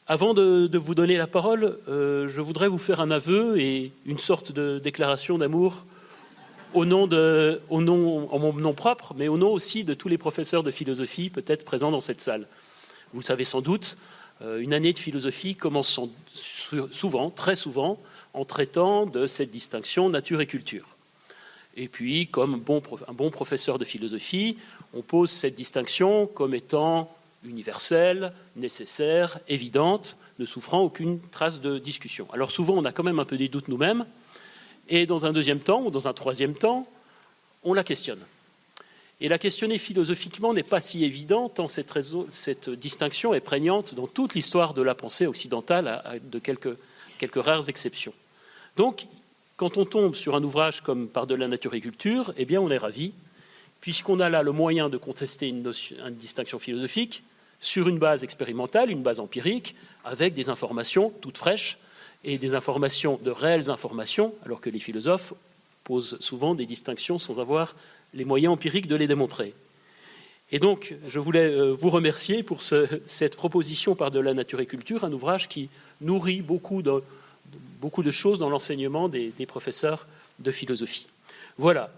Avant de vous donner la parole, je voudrais vous faire un aveu et une sorte de déclaration d'amour en mon nom propre, mais au nom aussi de tous les professeurs de philosophie peut-être présents dans cette salle. Vous le savez sans doute, une année de philosophie commence souvent, très souvent, en traitant de cette distinction nature et culture. Et puis, comme un bon professeur de philosophie, on pose cette distinction comme étant universelle, nécessaire, évidente, ne souffrant aucune trace de discussion. Alors souvent, on a quand même un peu des doutes nous-mêmes, et dans un deuxième temps, ou dans un troisième temps, on la questionne. Et la questionner philosophiquement n'est pas si évident, tant cette distinction est prégnante dans toute l'histoire de la pensée occidentale, de quelques rares exceptions. Donc, quand on tombe sur un ouvrage comme Par de la nature et culture, eh bien on est ravi, puisqu'on a là le moyen de contester une distinction philosophique sur une base expérimentale, une base empirique, avec des informations toutes fraîches et des informations de réelles informations, alors que les philosophes posent souvent des distinctions sans avoir les moyens empiriques de les démontrer. Et donc, je voulais vous remercier pour cette proposition Par de la nature et culture, un ouvrage qui nourrit beaucoup de choses dans l'enseignement des professeurs de philosophie. Voilà.